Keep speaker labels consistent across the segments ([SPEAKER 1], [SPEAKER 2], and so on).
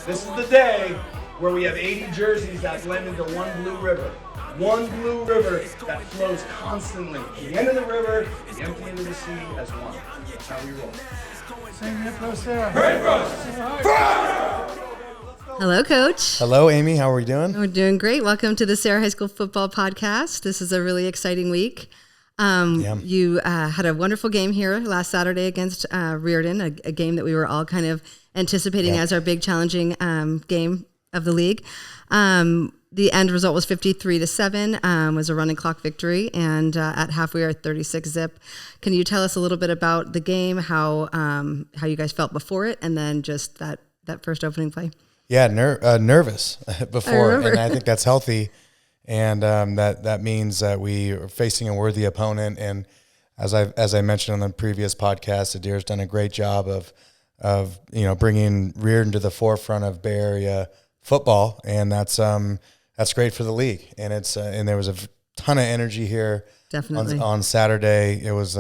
[SPEAKER 1] This is the day where we have 80 jerseys that blend into one blue river. One blue river that flows constantly. The end of the river, the empty end of the sea as one. That's how we roll.
[SPEAKER 2] Sing it for Sarah.
[SPEAKER 1] Pray for us.
[SPEAKER 3] Hello, Coach.
[SPEAKER 2] Hello, Amy. How are we doing?
[SPEAKER 3] We're doing great. Welcome to the Serra High School Football Podcast. This is a really exciting week. You had a wonderful game here last Saturday against Riordan, a game that we were all kind of anticipating as our big challenging game of the league. The end result was 53-7, was a running clock victory, and at half we are 36-zip. Can you tell us a little bit about the game, how you guys felt before it, and then just that first opening play?
[SPEAKER 2] Yeah, nervous before, and I think that's healthy, and that means that we are facing a worthy opponent. And as I mentioned on the previous podcast, Adir's done a great job of bringing Riordan to the forefront of Bay Area football, and that's great for the league. And it's and there was a ton of energy here.
[SPEAKER 3] Definitely
[SPEAKER 2] on Saturday. It was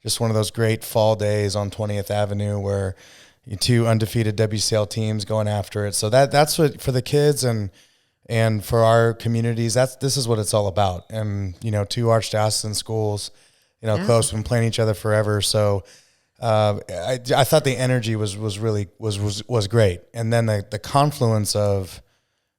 [SPEAKER 2] just one of those great fall days on 20th Avenue where two undefeated WCL teams going after it. So that's what for the kids and for our communities. This is what it's all about. And two archdiocesan schools, close, been playing each other forever. So I thought the energy was really great. And then the confluence of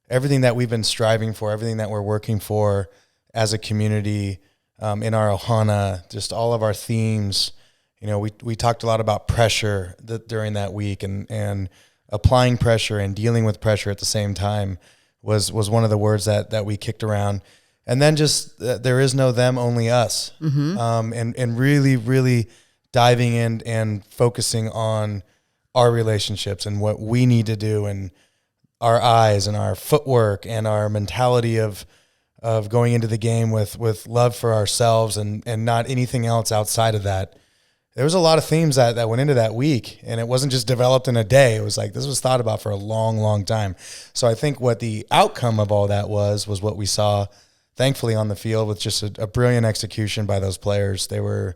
[SPEAKER 2] everything that we've been striving for, everything that we're working for as a community in our Ohana, just all of our themes. We talked a lot about pressure during that week, and applying pressure and dealing with pressure at the same time was one of the words that we kicked around. And then just there is no them, only us. Mm-hmm. And really, really diving in and focusing on our relationships and what we need to do, and our eyes and our footwork and our mentality of going into the game with love for ourselves and not anything else outside of that. There was a lot of themes that went into that week, and it wasn't just developed in a day. It was like this was thought about for a long, long time. So I think what the outcome of all that was what we saw, thankfully, on the field with just a brilliant execution by those players. They were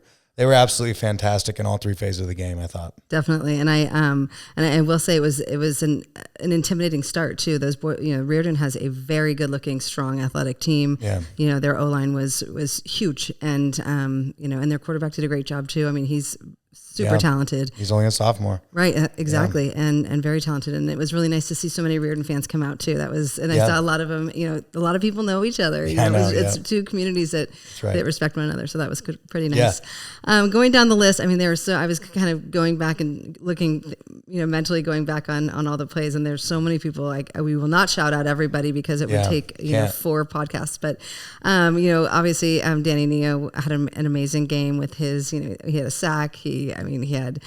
[SPEAKER 2] absolutely fantastic in all three phases of the game, I thought.
[SPEAKER 3] Definitely. And I will say it was an intimidating start too. Those boys, Riordan has a very good looking, strong, athletic team. Yeah. Their O-line was huge, and and their quarterback did a great job too. I mean, he's super talented.
[SPEAKER 2] He's only a sophomore.
[SPEAKER 3] Right, exactly. Yeah. And very talented. And it was really nice to see so many Riordan fans come out too. I saw a lot of them, a lot of people know each other. It's two communities that respect one another. So that was pretty nice. Yeah. Going down the list, I mean, I was kind of going back and looking, mentally going back on all the plays, and there's so many people, like, we will not shout out everybody because it would take, 4 podcasts. But, obviously Danny Neo had an amazing game with his, he had a sack. He had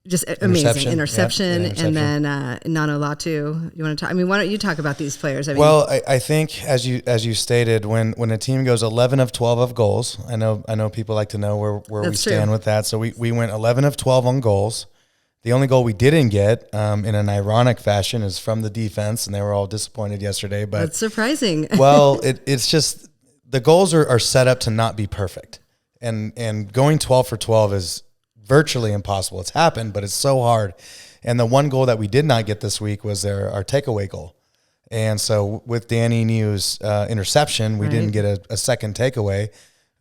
[SPEAKER 3] just amazing interception. And then Nano Latu. You want to talk? I mean, why don't you talk about these players?
[SPEAKER 2] I think as you stated, when a team goes 11 of 12 of goals, I know people like to know where we stand with that. So we went 11 of 12 on goals. The only goal we didn't get, in an ironic fashion, is from the defense, and they were all disappointed yesterday. But
[SPEAKER 3] that's surprising.
[SPEAKER 2] Well, it's just the goals are set up to not be perfect, and going 12 for 12 is virtually impossible. It's happened, but it's so hard. And the one goal that we did not get this week was our takeaway goal. And so with Danny Neo's interception, we didn't get a second takeaway.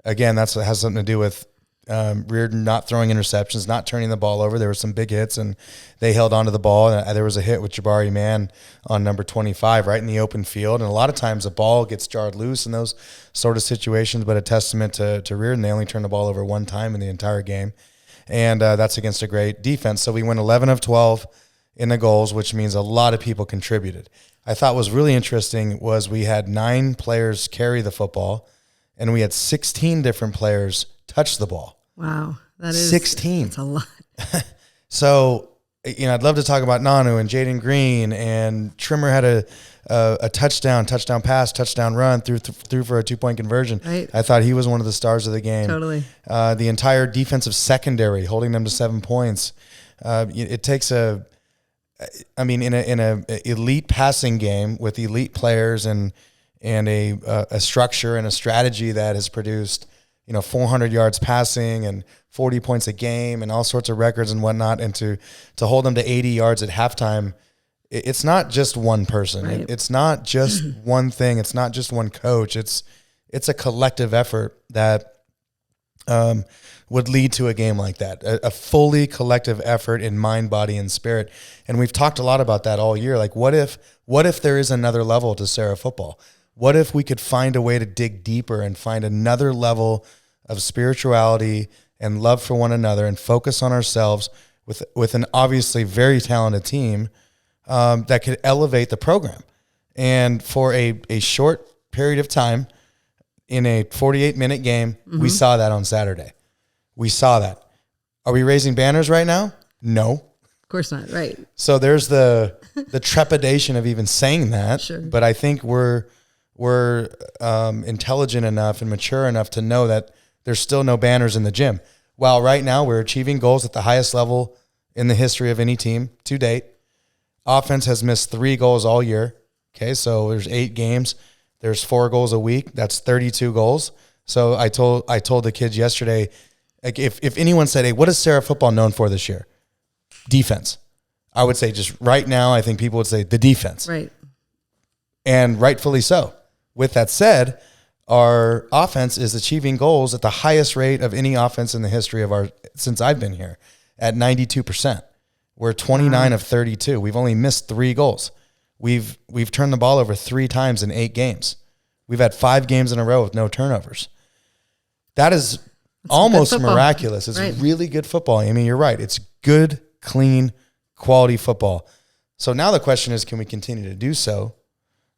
[SPEAKER 2] Again, has something to do with Riordan not throwing interceptions, not turning the ball over. There were some big hits, and they held onto the ball. And there was a hit with Jabari Mann on number 25 right in the open field. And a lot of times the ball gets jarred loose in those sort of situations, but a testament to Riordan. They only turned the ball over one time in the entire game. And that's against a great defense. So we went 11 of 12 in the goals, which means a lot of people contributed. I thought was really interesting was we had 9 players carry the football, and we had 16 different players touch the ball.
[SPEAKER 3] Wow. That is
[SPEAKER 2] 16.
[SPEAKER 3] That's a lot.
[SPEAKER 2] So, I'd love to talk about Nanu and Jaden Green, and Trimmer had a touchdown pass, touchdown run, threw for a 2-point conversion. Right. I thought he was one of the stars of the game.
[SPEAKER 3] Totally.
[SPEAKER 2] The entire defensive secondary holding them to 7 points. It takes in a elite passing game with elite players and a structure and a strategy that has produced 400 yards passing and 40 points a game and all sorts of records and whatnot, and to hold them to 80 yards at halftime it's not just one person.
[SPEAKER 3] Right.
[SPEAKER 2] It's not just one thing. It's not just one coach. It's a collective effort that would lead to a game like that, a fully collective effort in mind, body, and spirit. And we've talked a lot about that all year. Like, what if there is another level to Serra football? What if we could find a way to dig deeper and find another level of spirituality and love for one another and focus on ourselves with an obviously very talented team that could elevate the program? And for a short period of time, in a 48-minute game, we saw that on Saturday. We saw that. Are we raising banners right now? No.
[SPEAKER 3] Of course not, right.
[SPEAKER 2] So there's the trepidation of even saying that.
[SPEAKER 3] Sure.
[SPEAKER 2] But I think we're intelligent enough and mature enough to know that there's still no banners in the gym. While right now we're achieving goals at the highest level in the history of any team to date. Offense has missed 3 goals all year. Okay, so there's 8 games. There's 4 goals a week. That's 32 goals. So I told the kids yesterday, like if anyone said, hey, what is Serra football known for this year? Defense. I would say just right now, I think people would say the defense.
[SPEAKER 3] Right.
[SPEAKER 2] And rightfully so. With that said, our offense is achieving goals at the highest rate of any offense in the history of since I've been here, at 92%. We're 29 of 32. We've only missed 3 goals. We've turned the ball over 3 times in 8 games. We've had 5 games in a row with no turnovers. That is almost miraculous. It's really good football. I mean, you're right. It's good, clean, quality football. So now the question is, can we continue to do so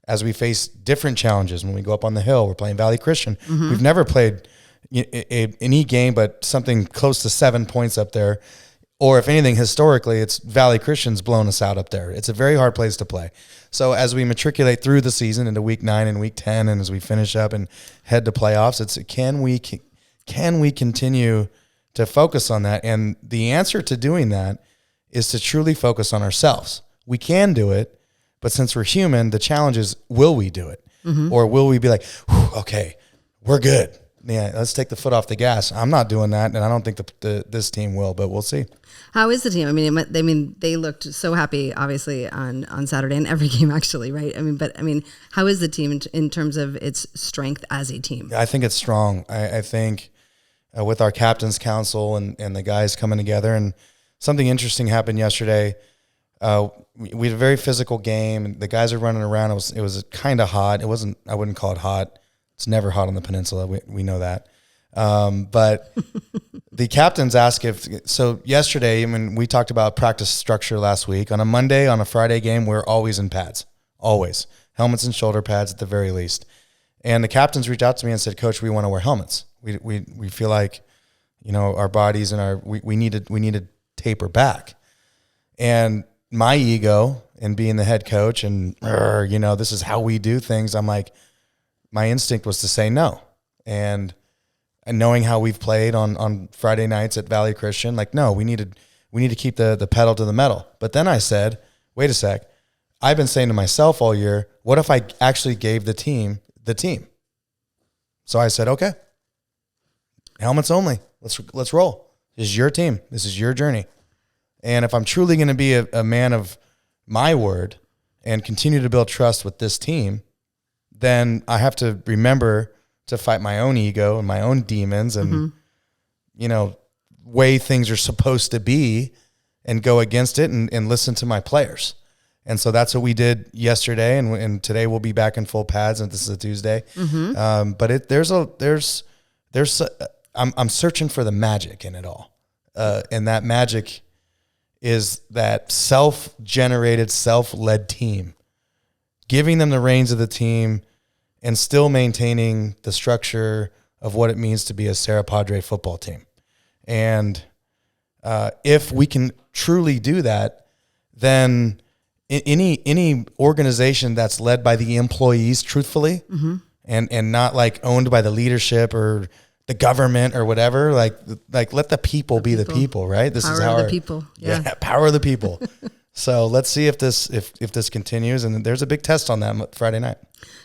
[SPEAKER 2] as we face different challenges? When we go up on the hill, we're playing Valley Christian. We've never played any game but something close to 7 points up there. Or if anything, historically, it's Valley Christian's blown us out up there. It's a very hard place to play. So as we matriculate through the season into week 9 and week 10, and as we finish up and head to playoffs, it's can we continue to focus on that? And the answer to doing that is to truly focus on ourselves. We can do it, but since we're human, the challenge is, will we do it? Or will we be like, okay, we're good. Yeah, let's take the foot off the gas. I'm not doing that, and I don't think this team will, but we'll see.
[SPEAKER 3] How is the team? I mean, they looked so happy, obviously, on Saturday and every game, actually, right? But how is the team in terms of its strength as a team?
[SPEAKER 2] I think it's strong. I think with our captain's council and the guys coming together, and something interesting happened yesterday. We had a very physical game. The guys are running around. It was kind of hot. It wasn't. I wouldn't call it hot. It's never hot on the peninsula. We know that. But the captains asked so yesterday, we talked about practice structure last week. On a Monday, on a Friday game, we're always in pads, always. Helmets and shoulder pads at the very least. And the captains reached out to me and said, Coach, we want to wear helmets. We feel like, our bodies and we need to taper back. And my ego and being the head coach and, this is how we do things. I'm like, my instinct was to say no. And knowing how we've played on Friday nights at Valley Christian, like, no, we need to keep the pedal to the metal. But then I said, wait a sec. I've been saying to myself all year, what if I actually gave the team? So I said, okay, helmets only. Let's roll. This is your team. This is your journey. And if I'm truly going to be a man of my word and continue to build trust with this team, then I have to remember to fight my own ego and my own demons and, way things are supposed to be and go against it and listen to my players. And so that's what we did yesterday. And today we'll be back in full pads, and this is a Tuesday. But I'm searching for the magic in it all. And that magic is that self-generated, self-led team, giving them the reins of the team, and still maintaining the structure of what it means to be a Serra Padre football team. And if we can truly do that, then any organization that's led by the employees, truthfully, and not like owned by the leadership or the government or whatever, like let the people be the people, right? This
[SPEAKER 3] power
[SPEAKER 2] is how
[SPEAKER 3] of the people. Yeah,
[SPEAKER 2] power of the people. So let's see if this continues, and there's a big test on that Friday night.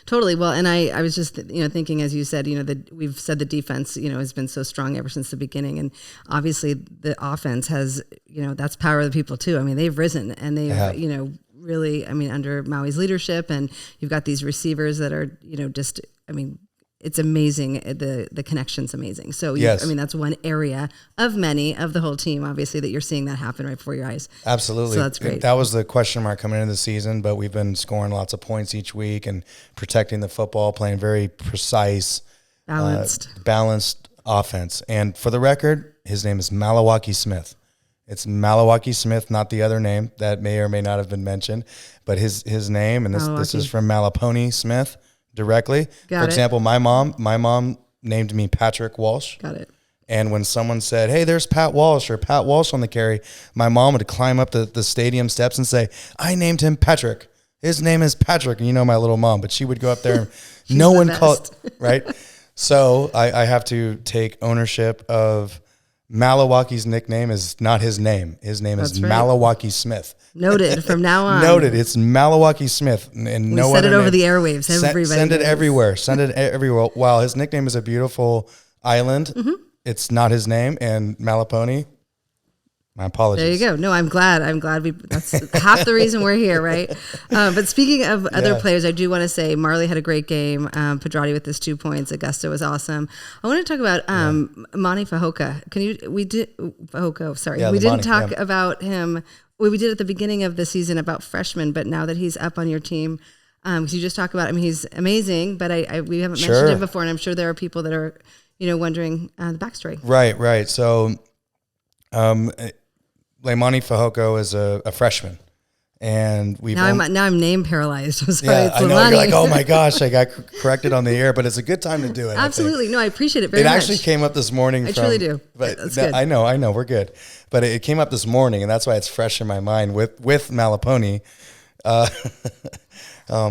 [SPEAKER 3] Totally. Well, and I was just thinking, as you said, that we've said the defense has been so strong ever since the beginning, and obviously the offense has that's power of the people too. I mean, they've risen and they've really, I mean, under Maui's leadership, and you've got these receivers that are, just, I mean, it's amazing. The connection's amazing. So,
[SPEAKER 2] yes.
[SPEAKER 3] I mean, that's one area of many of the whole team, obviously, that you're seeing that happen right before your eyes.
[SPEAKER 2] Absolutely.
[SPEAKER 3] So that's great.
[SPEAKER 2] That was the question mark coming into the season, but we've been scoring lots of points each week and protecting the football, playing very precise, balanced offense. And for the record, his name is Malawaki Smith. It's Malawaki Smith, not the other name that may or may not have been mentioned, but his name, and this is from Malaponi Smith directly. For example, my mom named me Patrick Walsh.
[SPEAKER 3] Got it.
[SPEAKER 2] And when someone said, "Hey, there's Pat Walsh," or "Pat Walsh on the carry," my mom would climb up the stadium steps and say, "I named him Patrick. His name is Patrick." And my little mom, but she would go up there and no one called, right? So I have to take ownership of Malawaki's nickname is not his name. His name is Malawaki Smith.
[SPEAKER 3] Noted from now on.
[SPEAKER 2] Noted. It's Malawaki Smith, and no
[SPEAKER 3] other name. Send it over the airwaves.
[SPEAKER 2] Send it everywhere. Send it everywhere. While his nickname is a beautiful island, it's not his name. And Malaponi, my apologies.
[SPEAKER 3] There you go. No, I'm glad. That's half the reason we're here, right? But speaking of other players, I do want to say Marley had a great game. Padrati with his 2 points. Augusta was awesome. I want to talk about Mani Fahoka. We didn't talk about him. We did at the beginning of the season about freshmen, but now that he's up on your team, could you just talk about, I mean, he's amazing, but we haven't mentioned him before, and I'm sure there are people that are, wondering the backstory.
[SPEAKER 2] Right. So, Leimani Fahoko is a freshman, and now
[SPEAKER 3] I'm name paralyzed. I'm sorry.
[SPEAKER 2] Yeah, I know. You're like, oh my gosh, I got corrected on the air, but it's a good time to do it.
[SPEAKER 3] Absolutely. No, I appreciate it very much.
[SPEAKER 2] It actually came up this morning.
[SPEAKER 3] I truly do.
[SPEAKER 2] But that's good. I know, we're good. But it came up this morning, and that's why it's fresh in my mind with Malaponi. Oh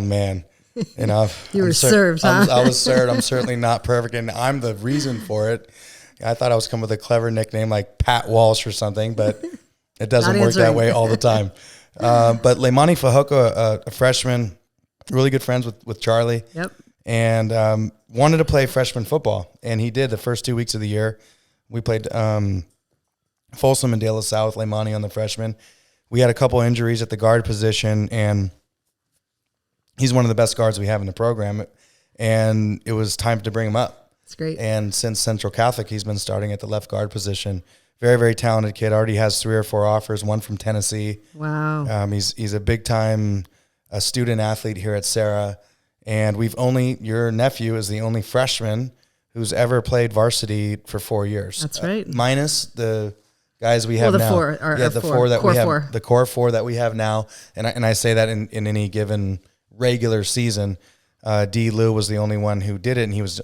[SPEAKER 2] man.
[SPEAKER 3] You were served, huh?
[SPEAKER 2] I was served. I'm certainly not perfect, and I'm the reason for it. I thought I was coming with a clever nickname like Pat Walsh or something, but it doesn't work that way all the time. But Leimani Fahoko, a freshman, really good friends with Charlie.
[SPEAKER 3] Yep.
[SPEAKER 2] And wanted to play freshman football, and he did the first 2 weeks of the year. We played Folsom and De La Salle with Leimani on the freshman. We had a couple injuries at the guard position, and he's one of the best guards we have in the program, and it was time to bring him up.
[SPEAKER 3] That's great.
[SPEAKER 2] And since Central Catholic, he's been starting at the left guard position. Very, very talented kid. Already has 3 or 4 offers, one from Tennessee.
[SPEAKER 3] Wow.
[SPEAKER 2] He's a big-time student athlete here at Serra, and your nephew is the only freshman who's ever played varsity for 4 years.
[SPEAKER 3] That's right.
[SPEAKER 2] Minus the guys we have now. The core four that we have now, and I say that in any given regular season. D. Lou was the only one who did it, and he was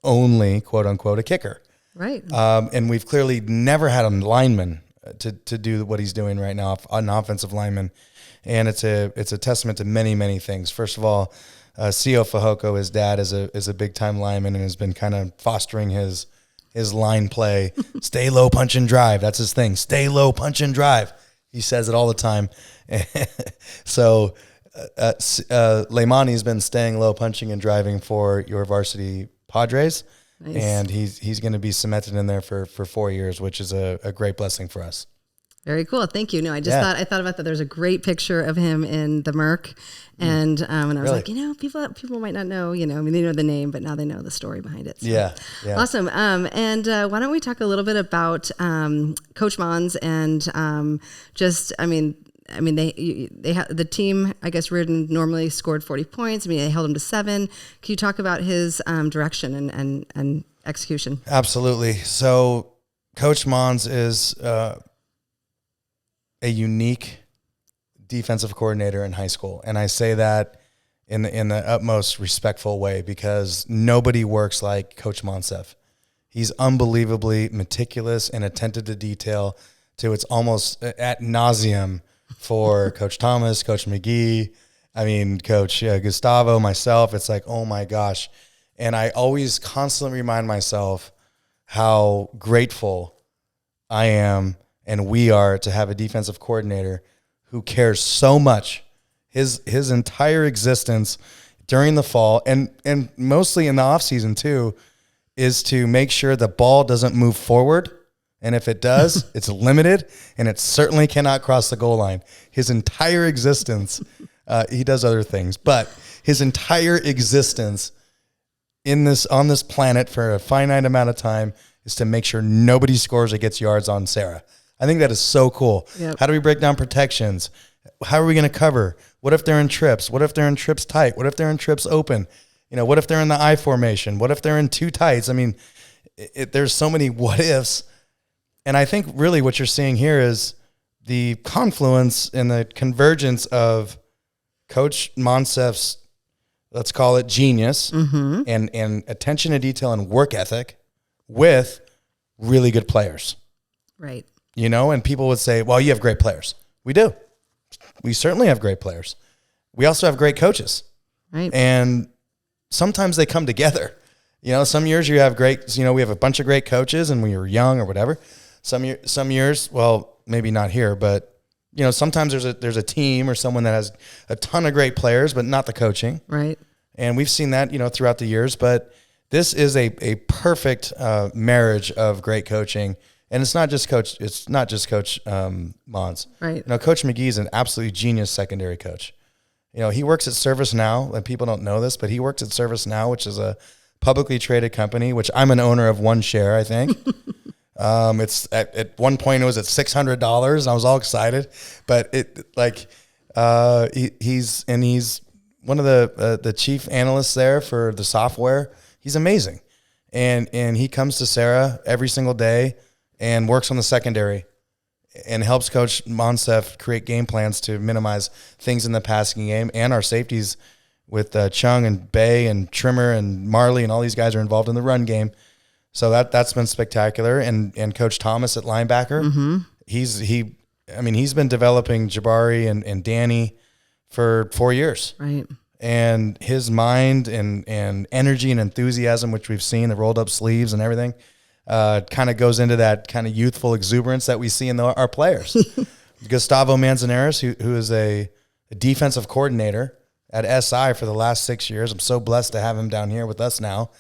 [SPEAKER 2] only, quote unquote, a kicker.
[SPEAKER 3] Right.
[SPEAKER 2] And we've clearly never had a lineman to do what he's doing right now, an offensive lineman. And it's a testament to many, many things. First of all, Sio Fahoko, his dad, is a big time lineman and has been kind of fostering his line play. Stay low, punch and drive. That's his thing. Stay low, punch and drive. He says it all the time. So Leimani's been staying low, punching and driving for your varsity Padres.
[SPEAKER 3] Nice.
[SPEAKER 2] And he's going to be cemented in there for 4 years, which is a great blessing for us.
[SPEAKER 3] Very cool. Thank you. No, I thought about that. There's a great picture of him in the Merc. And I was like, people might not know, they know the name, but now they know the story behind it. So.
[SPEAKER 2] Yeah.
[SPEAKER 3] Awesome. And why don't we talk a little bit about Coach Mons and the team, I guess Riordan normally scored 40 points. They held him to 7. Can you talk about his direction and execution?
[SPEAKER 2] Absolutely. So Coach Mons is a unique defensive coordinator in high school. And I say that in the utmost respectful way because nobody works like Coach Monsef. He's unbelievably meticulous and attentive to detail to it's almost ad nauseum for Coach Thomas, Coach McGee, Coach Gustavo, myself. It's like, oh my gosh. And I always constantly remind myself how grateful I am and we are to have a defensive coordinator who cares so much. His entire existence during the fall and mostly in the offseason too is to make sure the ball doesn't move forward, And if it does, it's limited, and it certainly cannot cross the goal line. His entire existence, he does other things, but his entire existence on this planet for a finite amount of time is to make sure nobody scores or gets yards on Serra. I think that is so cool. Yep. How do we break down protections? How are we going to cover? What if they're in trips? What if they're in trips tight? What if they're in trips open? What if they're in the I formation? What if they're in two tights? I mean, there's so many what ifs. And I think really what you're seeing here is the confluence and the convergence of Coach Monsef's, let's call it genius, and attention to detail and work ethic with really good players.
[SPEAKER 3] Right.
[SPEAKER 2] And people would say, well, you have great players. We do. We certainly have great players. We also have great coaches.
[SPEAKER 3] Right.
[SPEAKER 2] And sometimes they come together. Some years you have great, we have a bunch of great coaches and we were young or whatever. Some years, well, maybe not here, but sometimes there's a team or someone that has a ton of great players, but not the coaching.
[SPEAKER 3] Right.
[SPEAKER 2] And we've seen that, throughout the years, but this is a perfect marriage of great coaching. And it's not just Coach Mons.
[SPEAKER 3] Right.
[SPEAKER 2] Coach McGee is an absolutely genius secondary coach. He works at ServiceNow, and people don't know this, but he works at ServiceNow, which is a publicly traded company, which I'm an owner of one share, I think. It's at one point it was at $600, and I was all excited. But he's one of the chief analysts there for the software. He's amazing, and he comes to Serra every single day and works on the secondary and helps Coach Monsef create game plans to minimize things in the passing game, and our safeties with Chung and Bay and Trimmer and Marley and all these guys are involved in the run game. So that's been spectacular. And Coach Thomas at linebacker, he's been developing Jabari and Danny for 4 years.
[SPEAKER 3] Right.
[SPEAKER 2] And his mind and energy and enthusiasm, which we've seen, the rolled up sleeves and everything, kind of goes into that kind of youthful exuberance that we see in our players. Gustavo Manzanares, who is a defensive coordinator at SI for the last 6 years. I'm so blessed to have him down here with us now.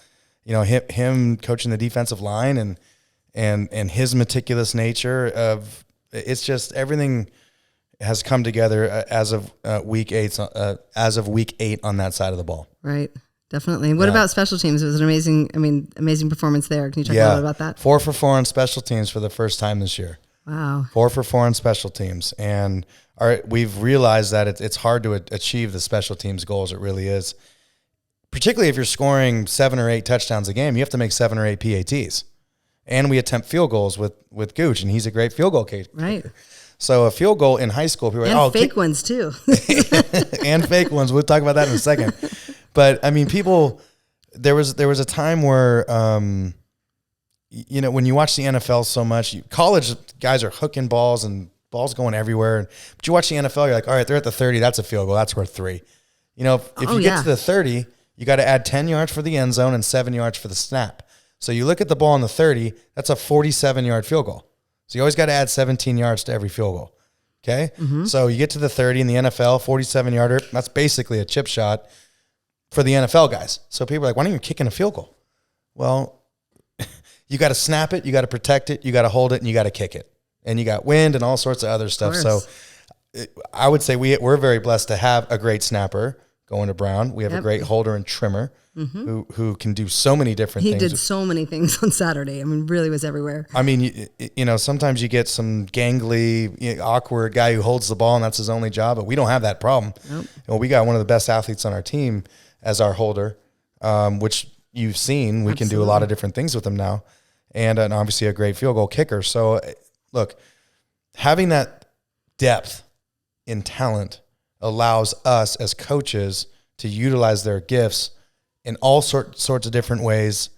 [SPEAKER 2] Him coaching the defensive line and his meticulous nature of, it's just everything has come together as of week 8 on that side of the ball.
[SPEAKER 3] Right. Definitely. What about special teams? It was an amazing performance there. Can you talk a little bit about that?
[SPEAKER 2] 4 for 4 on special teams for the first time this year.
[SPEAKER 3] Wow.
[SPEAKER 2] 4 for 4 on special teams. And we've realized that it's hard to achieve the special teams goals. It really is. Particularly if you're scoring 7 or 8 touchdowns a game, you have to make 7 or 8 PATs. And we attempt field goals with Gooch, and he's a great field goal kicker.
[SPEAKER 3] Right.
[SPEAKER 2] So a field goal in high school, people are like,
[SPEAKER 3] fake ones too.
[SPEAKER 2] And fake ones. We'll talk about that in a second. But people, there was a time where, when you watch the NFL so much, college guys are hooking balls and balls going everywhere. But you watch the NFL, you're like, all right, they're at the 30. That's a field goal. That's worth 3. If you get to the 30, you got to add 10 yards for the end zone and 7 yards for the snap. So you look at the ball on the 30, that's a 47-yard field goal. So you always got to add 17 yards to every field goal. Okay? Mm-hmm. So you get to the 30 in the NFL, 47-yarder, that's basically a chip shot for the NFL guys. So people are like, why aren't you kicking a field goal? Well, you got to snap it, you got to protect it, you got to hold it, and you got to kick it. And you got wind and all sorts of other stuff. So I would say we're very blessed to have a great snapper going to Brown. We have a great holder and trimmer who can do so many different things.
[SPEAKER 3] He did so many things on Saturday. Really was everywhere.
[SPEAKER 2] Sometimes you get some gangly, awkward guy who holds the ball and that's his only job, but we don't have that problem.
[SPEAKER 3] Nope.
[SPEAKER 2] We got one of the best athletes on our team as our holder, which you've seen. We can do a lot of different things with him now, and obviously a great field goal kicker. So, look, having that depth in talent allows us as coaches to utilize their gifts in all sorts of different ways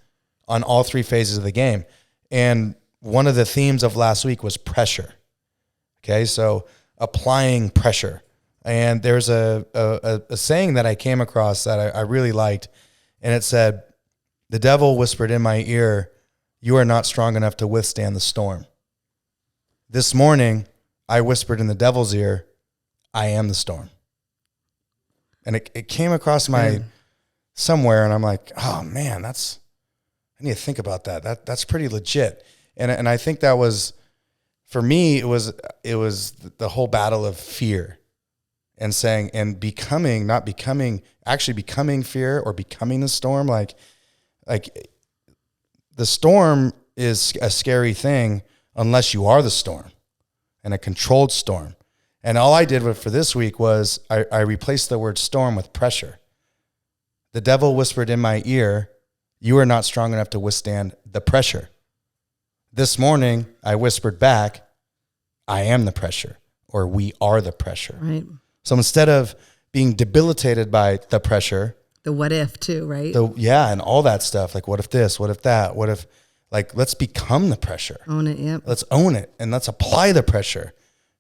[SPEAKER 2] on all 3 phases of the game. And one of the themes of last week was pressure. Okay, so applying pressure. And there's a saying that I came across that I really liked, and it said, "The devil whispered in my ear, 'You are not strong enough to withstand the storm.' This morning, I whispered in the devil's ear, 'I am the storm.'" And it came across my somewhere, and I'm like, oh man, I need to think about that. That's pretty legit. And I think that was, for me, it was the whole battle of fear and saying, and becoming, not becoming, actually becoming fear or becoming the storm. Like the storm is a scary thing unless you are the storm, and a controlled storm. And all I did for this week was I replaced the word storm with pressure. The devil whispered in my ear, you are not strong enough to withstand the pressure. This morning, I whispered back, I am the pressure, or we are the pressure.
[SPEAKER 3] Right.
[SPEAKER 2] So instead of being debilitated by the pressure.
[SPEAKER 3] The what if too, right?
[SPEAKER 2] And all that stuff. Like, what if this? What if that? What if, like, let's become the pressure.
[SPEAKER 3] Own it, yep.
[SPEAKER 2] Let's own it, and let's apply the pressure.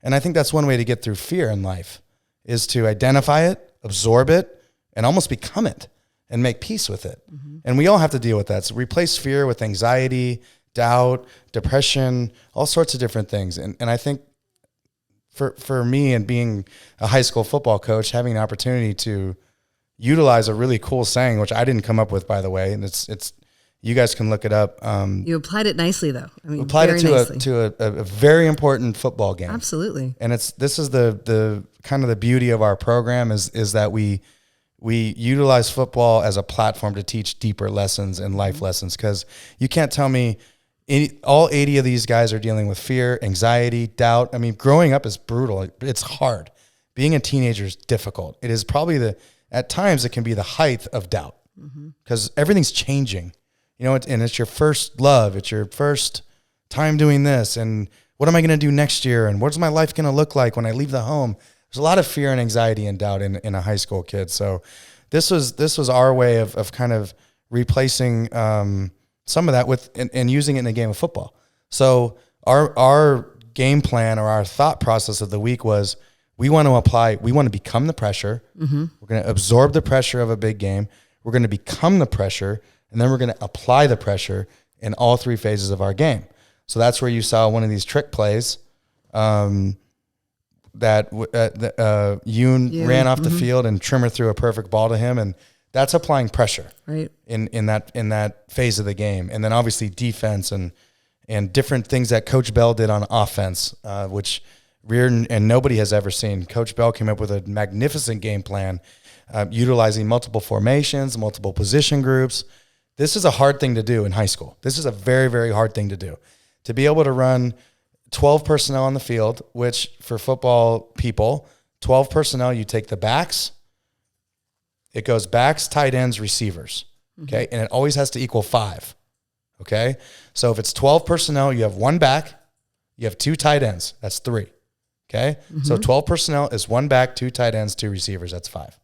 [SPEAKER 2] And I think that's one way to get through fear in life, is to identify it, absorb it, and almost become it and make peace with it. Mm-hmm. And we all have to deal with that. So replace fear with anxiety, doubt, depression, all sorts of different things. And I think for me, and being a high school football coach, having an opportunity to utilize a really cool saying, which I didn't come up with, by the way, and it's you guys can look it up.
[SPEAKER 3] You applied it nicely, though. I mean,
[SPEAKER 2] applied it to a very important football game.
[SPEAKER 3] Absolutely.
[SPEAKER 2] And this is the kind of the beauty of our program is that we utilize football as a platform to teach deeper lessons and life lessons, because you can't tell me all 80 of these guys are dealing with fear, anxiety, doubt. I mean, growing up is brutal. It's hard. Being a teenager is difficult. It is probably at times it can be the height of doubt, because everything's changing, and it's your first love. It's your first time doing this. And what am I going to do next year? And what's my life going to look like when I leave the home? There's a lot of fear and anxiety and doubt in a high school kid. So this was our way of kind of replacing some of that with and using it in a game of football. So our game plan, or our thought process of the week, was we want to become the pressure. Mm-hmm. We're going to absorb the pressure of a big game. We're going to become the pressure, and then we're going to apply the pressure in all three phases of our game. So that's where you saw one of these trick plays that Yoon ran off the field and Trimmer threw a perfect ball to him, and that's applying pressure
[SPEAKER 3] right
[SPEAKER 2] in that phase of the game. And then obviously defense and different things that Coach Bell did on offense, which Riordan and nobody has ever seen. Coach Bell came up with a magnificent game plan, utilizing multiple formations, multiple position groups. This is a hard thing to do in high school. This is a very, very hard thing to do. To be able to run 12 personnel on the field, which for football people, 12 personnel, you take the backs, it goes backs, tight ends, receivers, okay? And it always has to equal 5, okay? So if it's 12 personnel, you have 1 back, you have 2 tight ends, that's 3, okay? So 12 personnel is 1 back, 2 tight ends, 2 receivers, that's 5.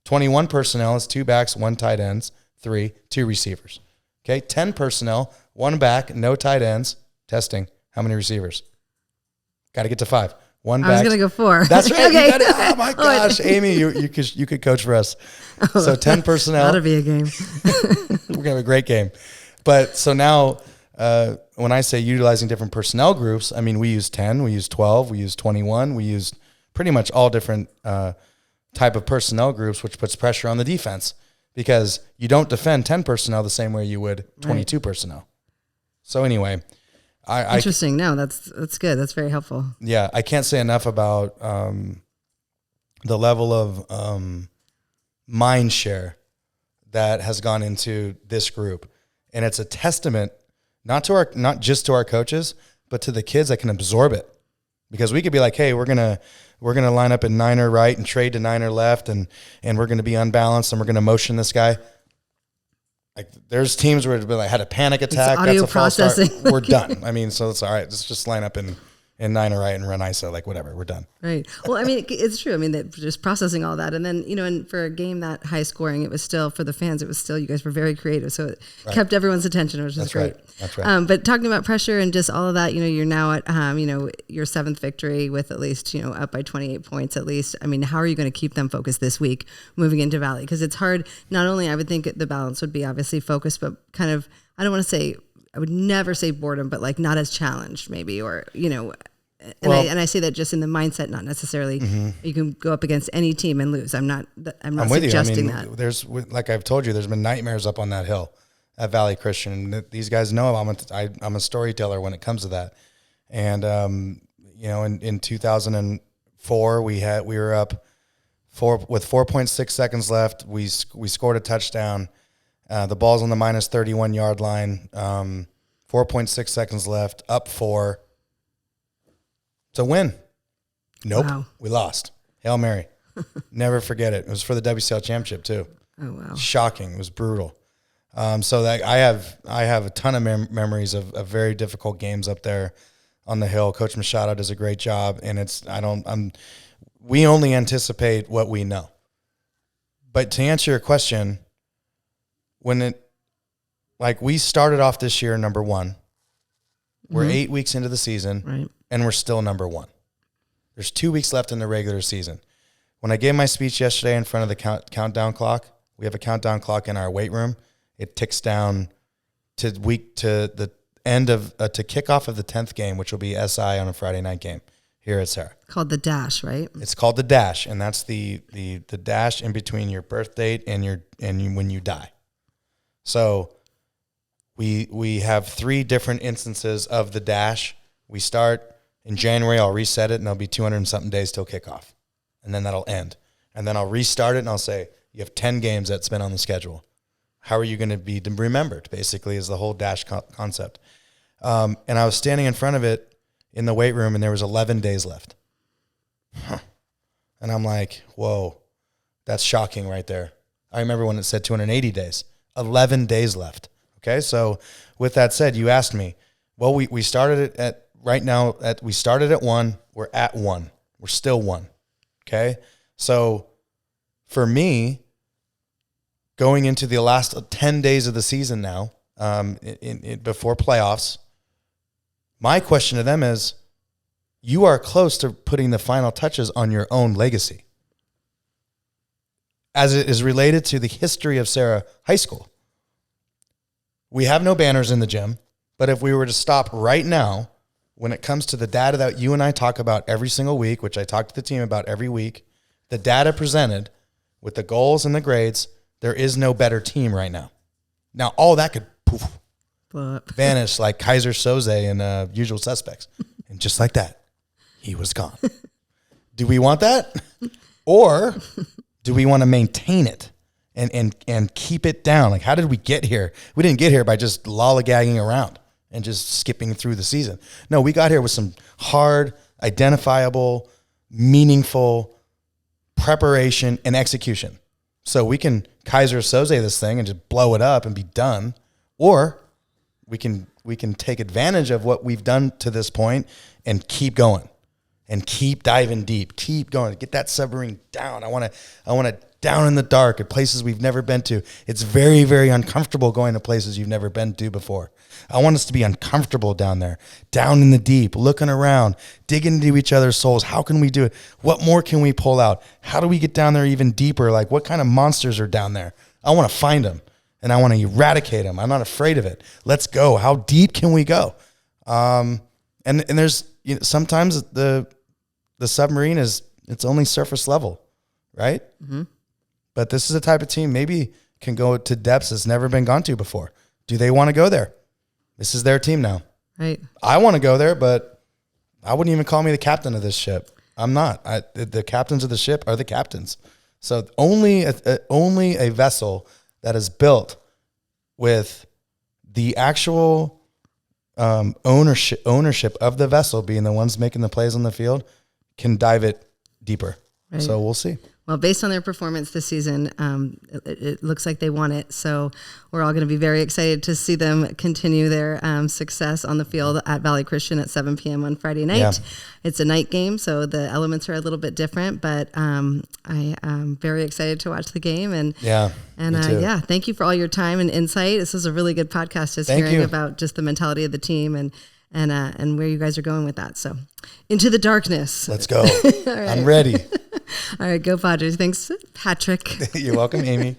[SPEAKER 2] 21 personnel is 2 backs, 1 tight ends, 3, 2 receivers, okay? 10 personnel, 1 back, no tight ends, testing. How many receivers? Got to get to 5. 1 back.
[SPEAKER 3] I was going to go 4.
[SPEAKER 2] That's right.
[SPEAKER 3] Okay.
[SPEAKER 2] Oh my gosh, Amy, you could coach for us. So 10 personnel.
[SPEAKER 3] That'll be a game.
[SPEAKER 2] We're gonna have a great game. But so now, when I say utilizing different personnel groups, I mean we use 10, we use 12, we use 21, we use pretty much all different type of personnel groups, which puts pressure on the defense, because you don't defend 10 personnel the same way you would 22 personnel. So anyway.
[SPEAKER 3] Interesting. No, that's good. That's very helpful.
[SPEAKER 2] Yeah, I can't say enough about the level of mind share that has gone into this group, and it's a testament not just to our coaches, but to the kids that can absorb it. Because we could be like, hey, we're gonna line up in Niner right and trade to Niner left, and we're gonna be unbalanced, and we're gonna motion this guy. Like there's teams where it's had a panic attack.
[SPEAKER 3] It's audio
[SPEAKER 2] that's a false
[SPEAKER 3] processing.
[SPEAKER 2] start. We're done. I mean, so it's all right. Let's just line up in Niner right and run ISO, like whatever. We're done.
[SPEAKER 3] Right. Well, I mean, it's true. I mean, that just processing all that, and then and for a game that high scoring, it was still for the fans. It was still you guys were very creative, so it kept everyone's attention, which is great.
[SPEAKER 2] That's right.
[SPEAKER 3] But talking about pressure and just all of that, you're now at your 7th victory with at least up by 28 points at least. I mean, how are you going to keep them focused this week moving into Valley? Because it's hard. Not only I would think the balance would be obviously focused, but kind of I would never say boredom, but like not as challenged maybe, or And I say that just in the mindset, not necessarily you can go up against any team and lose. I'm not
[SPEAKER 2] with
[SPEAKER 3] suggesting
[SPEAKER 2] you. I mean,
[SPEAKER 3] that.
[SPEAKER 2] There's, like I've told you, there's been nightmares up on that hill. at Valley Christian. These guys know I'm a storyteller when it comes to that. And, in 2004, we were up with 4.6 seconds left. We scored a touchdown. The ball's on the minus 31 yard line. 4.6 seconds left, up 4. It's a win. Nope. Wow. We lost. Hail Mary. Never forget it. It was for the WCL championship too.
[SPEAKER 3] Oh, wow.
[SPEAKER 2] Shocking. It was brutal. So that I have a ton of memories of very difficult games up there on the hill. Coach Machado does a great job, and we only anticipate what we know. But to answer your question, we started off this year number 1. We're 8 weeks into the season,
[SPEAKER 3] right,
[SPEAKER 2] and we're still number 1. There's 2 weeks left in the regular season. When I gave my speech yesterday in front of the countdown clock, we have a countdown clock in our weight room. It ticks down to the end of to kickoff of the 10th game, which will be SI on a Friday night game here at Serra.
[SPEAKER 3] Called the dash, right?
[SPEAKER 2] It's called the dash, and that's the dash in between your birth date and when you die. So we have 3 different instances of the dash. We start in January. I'll reset it, and there'll be 200 and something days till kickoff, and then that'll end. And then I'll restart it, and I'll say, you have 10 games that's been on the schedule. How are you going to be remembered, basically, is the whole dash concept. And I was standing in front of it in the weight room, and there was 11 days left. And I'm like, whoa, that's shocking right there. I remember when it said 280 days. 11 days left. Okay, so with that said, you asked me, well, we started it at, right now, we started at 1. We're at 1. We're still 1. Okay, so for me, going into the last 10 days of the season now, before playoffs, my question to them is, you are close to putting the final touches on your own legacy as it is related to the history of Serra High School. We have no banners in the gym, but if we were to stop right now, when it comes to the data that you and I talk about every single week, which I talk to the team about every week, the data presented with the goals and the grades, there is no better team right now. Now, all that could vanish like Kaiser Soze in Usual Suspects. And just like that, he was gone. Do we want that? Or do we want to maintain it and keep it down? Like, how did we get here? We didn't get here by just lollygagging around and just skipping through the season. No, we got here with some hard, identifiable, meaningful preparation and execution. So we can Kaiser Soze this thing and just blow it up and be done. Or we can take advantage of what we've done to this point and keep going and keep diving deep, keep going, get that submarine down. I want to down in the dark at places we've never been to. It's very, very uncomfortable going to places you've never been to before. I want us to be uncomfortable down there, down in the deep, looking around, digging into each other's souls. How can we do it? What more can we pull out? How do we get down there even deeper? Like, what kind of monsters are down there? I want to find them, and I want to eradicate them. I'm not afraid of it. Let's go. How deep can we go? And there's, sometimes the submarine it's only surface level, right? Mm-hmm. But this is a type of team maybe can go to depths that's never been gone to before. Do they want to go there? This is their team now. Right. I want to go there, but I wouldn't even call me the captain of this ship. I'm not. The captains of the ship are the captains. So only a vessel that is built with the actual ownership of the vessel being the ones making the plays on the field can dive it deeper. Right. So we'll see.
[SPEAKER 3] Well, based on their performance this season, it looks like they won it. So we're all going to be very excited to see them continue their success on the field at Valley Christian at 7 p.m. on Friday night. Yeah. It's a night game, so the elements are a little bit different, but I am very excited to watch the game. And thank you for all your time and insight. This was a really good podcast, just hearing about just the mentality of the team and where you guys are going with that. So into the darkness.
[SPEAKER 2] Let's go. Right. I'm ready.
[SPEAKER 3] All right, go Padres. Thanks, Patrick.
[SPEAKER 2] You're welcome, Amy.